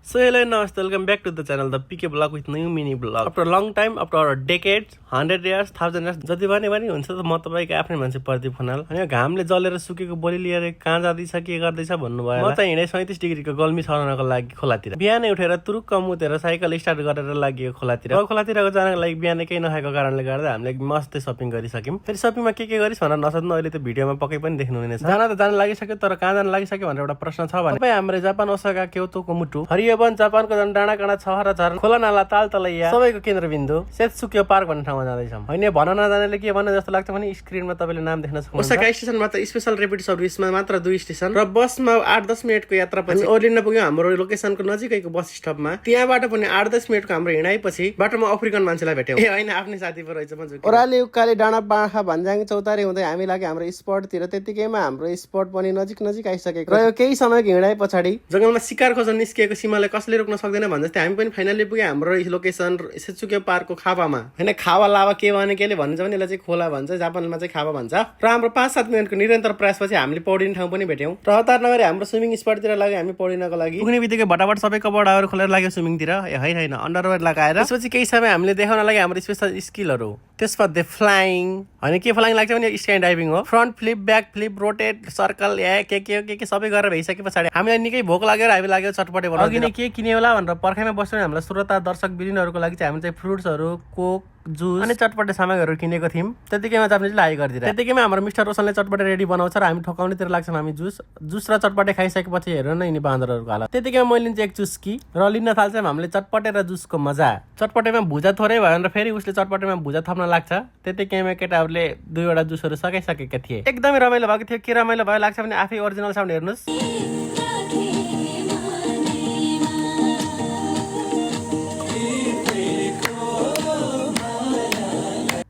So hello and namaste, welcome back to the channel, the PK Vlog with new mini vlog. After a long time, after decades, 100 years, 1000 years, जति पनि हुन्छ त म तपाईको आफ्नै मान्छे प्रदीप खनाल। अनि घामले जलेर सुकेको बोली लिएर कहाँ जाँदैछ के गर्दैछ भन्नुभयो। म चाहिँ हिँडे 37 डिग्रीको गर्मी सहनको लागि खोलातिर। बिहानै उठेर तुरुक्क मुतेर साइकल स्टार्ट गरेर लाग्यो खोलातिर। खोलातिरको जानका लागि बिहानै केही नखाएको कारणले गर्दा हामीले मस्तै सपिङ गरिसक्यौं। फेरि सपिङमा के गरिस् भनेर नसोध्नु, अहिले त्यो भिडियोमा पक्कै पनि देख्नु हुनेछ। जान लागिसक्यो, तर कहाँ जान लागिसक्यो भनेर एउटा प्रश्न छ भने तपाई हाम्रो जापान ओसाका क्योटोको मुटु हरियोवन जापानको डाँडा काँडा छहरा झरना खोला नाला ताल तलैया सबैको केन्द्रबिन्दु सेत्सुकियो पार्क भन्ने ठाउँमा जाँदैछौँ। हैन भन्न नजानेले के भन्ने जस्तो लाग्छ भने स्क्रिनमा तपाईले नाम देख्न सक्नुहुन्छ। ओसाका स्टेसनमा त स्पेशल रेपिड सर्भिसमा मात्र 2 स्टेसन र बसमा 8-10 मिनेटको यात्रा पछि ओर्लिन पुग्यौं हाम्रो लोकेसनको नजिकैको बस स्टपमा। त्यहाँबाट पनि 8-10 मिनेटको हाम्रो हिँडाइपछि बाटोमा अफ्रिकन मान्छेलाई भेट्यौं। ए हैन आफ्नै साथी पो रहेछ मन्जु। ओराले उकाले डाँडा बाँखा भन्ज्याङ चौतारी हुँदै हामी लागि हाम्रो स्पटतिर। त्यतिकैमा हाम्रो स्पट पनि नजिक आइसकेको रह्यो। केही समयको हिँडाइ पछाडि जंगलमा शिकार खोज्न निस्किएको सीमाले कसले रोक्न सक्दैन भन्जस्तै हामी पनि फाइनली पुग्यौं हाम्रो लोकेसन सेत्सुकियो पार्कको खावामा। हैन खावा लावा के भने केले भन्छ भने यसलाई चाहिँ खोला भन्छ, जापानमा चाहिँ खावा भन्छ। र हाम्रो 5-7 मिनेटको निरन्तर प्रयासपछि हामीले पौडिने ठाउँ पनि भेट्यौं। र हतार नगरी हाम्रो स्विमिङ स्पटतिर लाग्यो हामी पौडिनको लागि। पुग्ने बित्तिकै भटाभट सबै कपडाहरू खोलेर लाग्यो स्विमिङतिर। हैन अन्डरवेयर लगाएर। त्यसपछि केही समय हामीले देखाउन लागि हाम्रो स्पेशल स्किलहरू। त्यसपछि फ्लाइङ, अनि के फ्लाइङ लाग्छ भने स्काई डाइभिङ हो। Front flip, back flip, rotate, circle के सबै गरेर भइसके पछाडि हामीलाई निकै भोक लागेर हामी लाग्यो चटपटे बनाउन। अघि नै के किने होला भनेर पर्खाइमा बस्नु हामीलाई श्रोता दर्शक बिलिनहरूको लागि चाहिँ हामी चाहिँ फ्रुट्सहरू, कोक, जुस अनि चटपटे सामग्रीहरू किनेको थियौं। त्यतिकैमा जापानिजले हाई गरिदिएर त्यतिकैमा हाम्रो मिस्टर रोशनले चटपटे रेडी बनाउँछ र हामी ठोकाउनेतिर लाग्छौँ। हामी जुस र चटपटे खाइसकेपछि हेर्नु न यिनी बाँदरहरूको हालत। त्यतिकैमा मैले लिन्छु एक चुस्की र लिन थाल्छौँ हामीले चटपटे र जुसको मजा। चटपटेमा भुजा थोरै भयो भनेर फेरि उसले चटपटेमा भुजा थप्न लाग्छ। त्यतिकैमा केटाहरूले 2वटा जुसहरू सकाइसकेका थिए। एकदमै रमाइलो भएको थियो। के रमाइलो भयो लाग्छ भने आफै ओरिजिनल साउन्ड हेर्नुस्।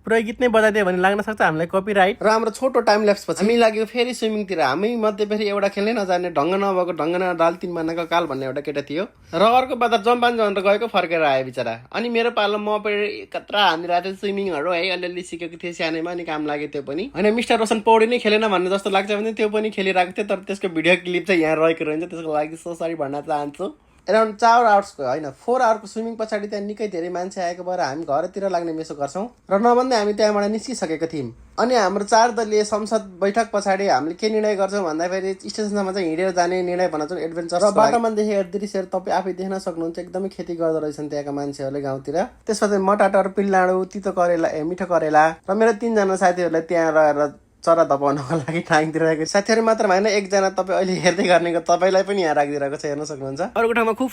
पुरै गीत नै बजाइदियो भने लाग्न सक्छ हामीलाई कपिराइट। र हाम्रो छोटो टाइम ल्याप्स पछि हामी लाग्यो फेरि स्विमिङतिर। हामी मध्ये फेरि एउटा खेल्नै नजाने ढङ्ग नभएको ढङ्ग न डाल 3 महिनाको काल भन्ने एउटा केटा थियो र अर्को बादा जम्पान भनेर गएको फर्केर आयो बिचरा। अनि मेरो पालो म पनि कत्रा हानिरहेको थियो स्विमिङहरू है, अलिअलि सिकेको थिएँ सानैमा, अनि काम लाग्यो त्यो पनि। होइन मिस्टर रोशन पौडी नै खेलेन भन्ने जस्तो लाग्छ भने त्यो पनि खेलिरहेको थियो, तर त्यसको भिडियो क्लिप चाहिँ यहाँ रहेको रहन्छ। त्यसको लागि सरी भन्न चाहन्छु। अराउन्ड 4 आवर्सको होइन 4 आवरको स्विमिङ पछाडि त्यहाँ निकै धेरै मान्छे आएको भएर हामी घरतिर लाग्ने मेसो गर्छौँ र नभन्दै हामी त्यहाँबाट निस्किसकेको थियौँ। अनि हाम्रो 4 दलीय संसद बैठक पछाडि हामीले के निर्णय गर्छौँ भन्दाखेरि स्टेसनमा चाहिँ हिँडेर जाने निर्णय बनाउँछौँ एडभेन्चर। र बाटोमा देखेको दृश्यहरू तपाईँ आफै देख्न सक्नुहुन्छ। एकदमै खेती गर्दो रहेछन् त्यहाँका मान्छेहरूले गाउँतिर। त्यसपछि मटाटर, पिल्लाडु, तितो करेला, मिठो करेला र मेरो 3 जना साथीहरूलाई त्यहाँ रहेर चरा दबाउनको लागि टाइङदिरहेको साथीहरू मात्र होइन, एकजना तपाईँ अहिले हेर्दै गर्नेको तपाईँलाई पनि यहाँ राखिदिरहेको छ, हेर्न सक्नुहुन्छ। अर्को ठाउँमा खुब